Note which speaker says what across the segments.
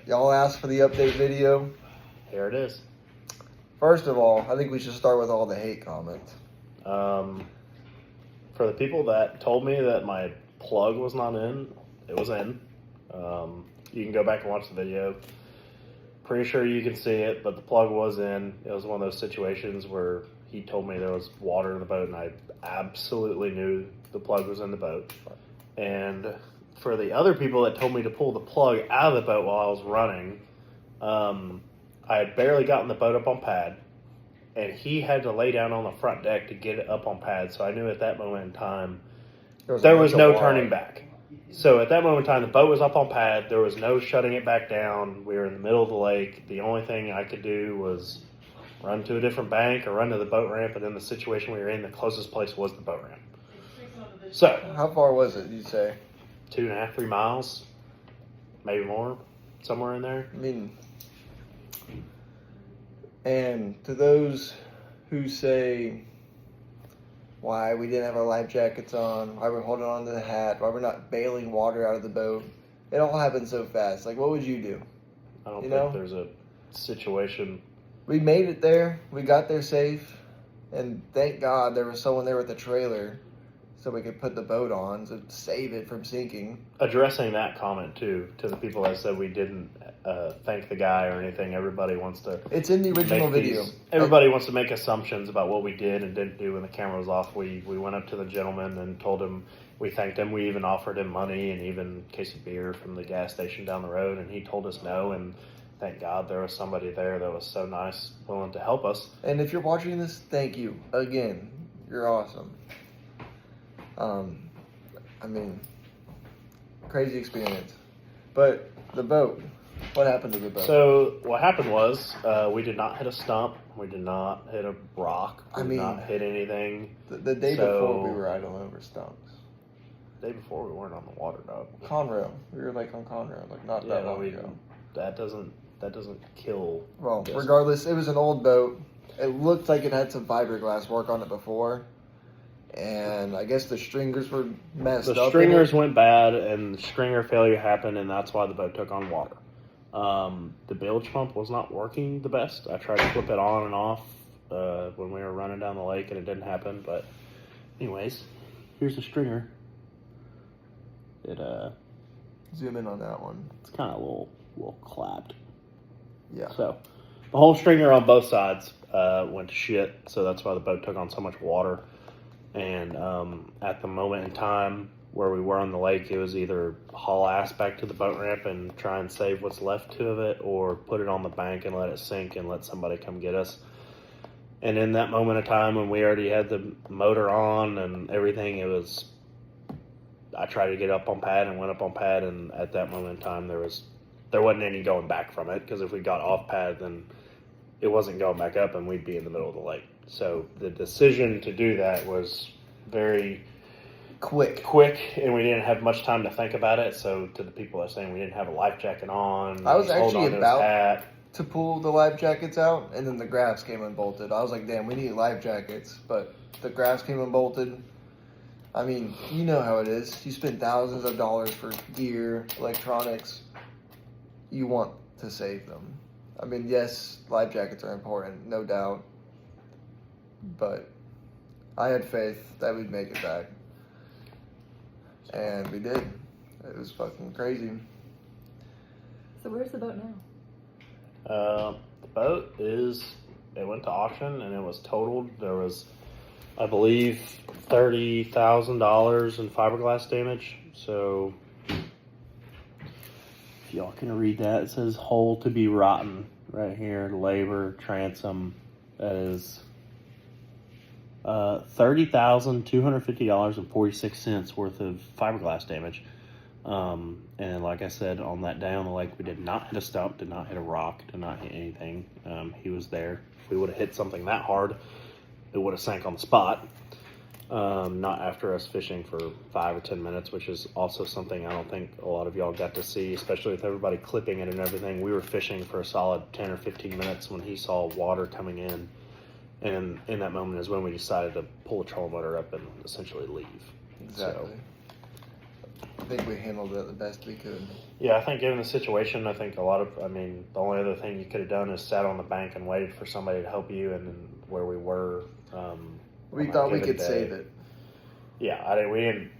Speaker 1: Y'all asked for the update video.
Speaker 2: Here it is.
Speaker 1: First of all, I think we should start with all the hate comments.
Speaker 2: For the people that told me that my plug was not in, it was in. You can go back and watch the video. Pretty sure you can see it, but the plug was in. It was one of those situations where he told me there was water in the boat, and I absolutely knew the plug was in the boat. And for the other people that told me to pull the plug out of the boat while I was running, I had barely gotten the boat up on pad, and he had to lay down on the front deck to get it up on pad. So I knew at that moment in time there was no turning back. So at that moment in time, the boat was up on pad. There was no shutting it back down. We were in the middle of the lake. The only thing I could do was run to a different bank or run to the boat ramp. And in the situation we were in, the closest place was the boat ramp. So
Speaker 1: How far was it, you'd say?
Speaker 2: 2.5, 3 miles, maybe more, somewhere in there.
Speaker 1: I mean, and to those who say why we didn't have our life jackets on, why we're holding on to the hat, why we're not bailing water out of the boat, it all happened so fast. Like, what would you do?
Speaker 2: I don't think there's a situation.
Speaker 1: We made it there. We got there safe. And thank God there was someone there with a trailer so we could put the boat on to save it from sinking.
Speaker 2: Addressing that comment, too, to the people that said we didn't thank the guy or anything, everybody wants to...
Speaker 1: It's in the original video.
Speaker 2: Everybody wants to make assumptions about what we did and didn't do when the camera was off. We went up to the gentleman and told him we thanked him. We even offered him money and even a case of beer from the gas station down the road, and he told us no, and thank God there was somebody there that was so nice, willing to help us.
Speaker 1: And if you're watching this, thank you. Again, you're awesome. I mean, crazy experience. But the boat, what happened to the boat?
Speaker 2: So what happened was we did not hit a stump. We did not hit a rock. We did not hit anything.
Speaker 1: The day before we were idling over stumps.
Speaker 2: The day before we weren't on the water, dog.
Speaker 1: Conrail. We were like on Conrail, like not that long ago.
Speaker 2: That doesn't kill.
Speaker 1: Well, regardless, it was an old boat. It looked like it had some fiberglass work on it before. And I guess the stringers were messed up.
Speaker 2: The stringers went bad, and the stringer failure happened, and that's why the boat took on water. The bilge pump was not working the best. I tried to flip it on and off when we were running down the lake, and it didn't happen. But anyways, here's the stringer. It
Speaker 1: zoom in on that one.
Speaker 2: It's kind of a little clapped.
Speaker 1: Yeah.
Speaker 2: So the whole stringer on both sides went to shit. So that's why the boat took on so much water. And at the moment in time where we were on the lake, it was either haul ass back to the boat ramp and try and save what's left of it, or put it on the bank and let it sink and let somebody come get us. And in that moment of time when we already had the motor on and everything, I tried to get up on pad and went up on pad, and at that moment in time there wasn't any going back from it, because if we got off pad then it wasn't going back up and we'd be in the middle of the lake. So the decision to do that was very quick, and we didn't have much time to think about it. So to the people that are saying we didn't have a life jacket on,
Speaker 1: I was actually about to pull the life jackets out, and then the graphs came unbolted. I was like, damn, we need life jackets, but the graphs came unbolted. I mean, you know how it is. You spend thousands of dollars for gear, electronics. You want to save them. I mean, yes, life jackets are important, no doubt. But I had faith that we'd make it back. And we did. It was fucking crazy.
Speaker 3: So where's the boat now?
Speaker 2: The boat it went to auction and it was totaled. There was, I believe, $30,000 in fiberglass damage. So if y'all can read that, it says hull to be rotten right here. Labor, transom. That is $30,250.46 worth of fiberglass damage. And like I said, on that day on the lake, we did not hit a stump, did not hit a rock, did not hit anything. He was there. If we would have hit something that hard, it would have sank on the spot. Not after us fishing for 5 or 10 minutes, which is also something I don't think a lot of y'all got to see, especially with everybody clipping it and everything. We were fishing for a solid 10 or 15 minutes when he saw water coming in. And in that moment is when we decided to pull the trolling motor up and essentially leave.
Speaker 1: Exactly. I think we handled it the best we could.
Speaker 2: Yeah, I think given the situation, I think the only other thing you could have done is sat on the bank and waited for somebody to help you, and then where we were.
Speaker 1: We
Speaker 2: on
Speaker 1: thought
Speaker 2: that
Speaker 1: we
Speaker 2: given
Speaker 1: could
Speaker 2: day.
Speaker 1: save it.
Speaker 2: Yeah,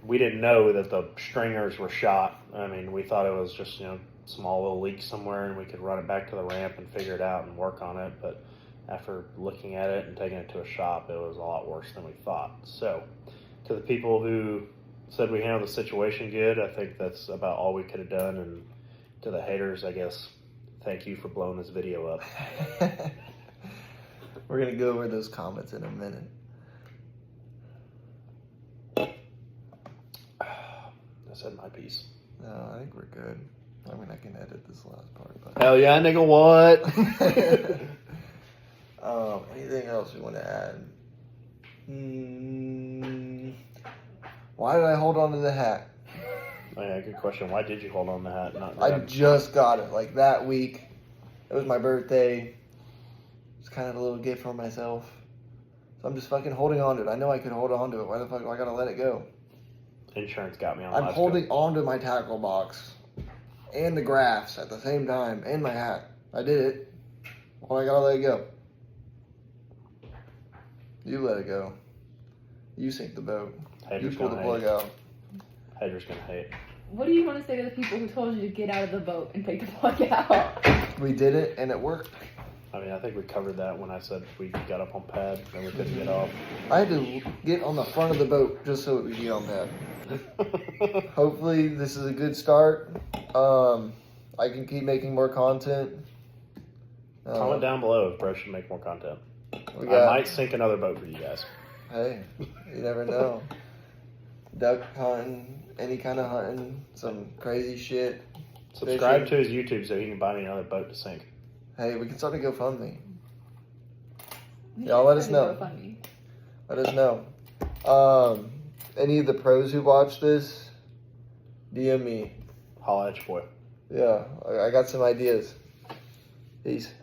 Speaker 2: we didn't know that the stringers were shot. I mean, we thought it was just small little leak somewhere, and we could run it back to the ramp and figure it out and work on it. But after looking at it and taking it to a shop, it was a lot worse than we thought. So, to the people who said we handled the situation good, I think that's about all we could have done. And to the haters, I guess, thank you for blowing this video up.
Speaker 1: We're gonna go over those comments in a minute.
Speaker 2: I said my piece.
Speaker 1: No, I think we're good. I mean, I can edit this last part, but
Speaker 2: Hell yeah, nigga, what?
Speaker 1: anything else you want to add? Why did I hold on to the hat?
Speaker 2: Oh, yeah, good question. Why did you hold on to the hat? Not
Speaker 1: I
Speaker 2: grab?
Speaker 1: just got it like that week. It was my birthday. It's kind of a little gift for myself. So I'm just fucking holding on to it. I know I could hold on to it. Why the fuck do I gotta let it go?
Speaker 2: Insurance got me on.
Speaker 1: I'm
Speaker 2: last
Speaker 1: holding on to my tackle box and the graphs at the same time and my hat. I did it. Why I gotta let it go? You let it go. You sink the boat.
Speaker 2: Haters
Speaker 1: You pull the
Speaker 2: gonna
Speaker 1: plug
Speaker 2: hate.
Speaker 1: out.
Speaker 2: Haters gonna hate.
Speaker 3: What do you want to say to the people who told you to get out of the boat and take the plug out?
Speaker 1: We did it and it worked.
Speaker 2: I mean, I think we covered that when I said we got up on pad and we couldn't get off.
Speaker 1: I had to get on the front of the boat just so it would get on that. Hopefully this is a good start. I can keep making more content.
Speaker 2: Comment down below if bro should make more content.
Speaker 1: We
Speaker 2: I
Speaker 1: got,
Speaker 2: might sink another boat for you guys.
Speaker 1: hey, you never know. Duck hunting, any kind of hunting, some crazy shit.
Speaker 2: Subscribe
Speaker 1: Fishing.
Speaker 2: to his YouTube so he can buy me another boat to sink.
Speaker 1: Hey, we can start a GoFundMe.
Speaker 3: You
Speaker 1: Y'all let
Speaker 3: should
Speaker 1: us
Speaker 3: try to
Speaker 1: know.
Speaker 3: GoFundMe.
Speaker 1: Let us know. Any of the pros who watch this, DM me.
Speaker 2: Holla at your boy.
Speaker 1: Yeah, I got some ideas. Peace.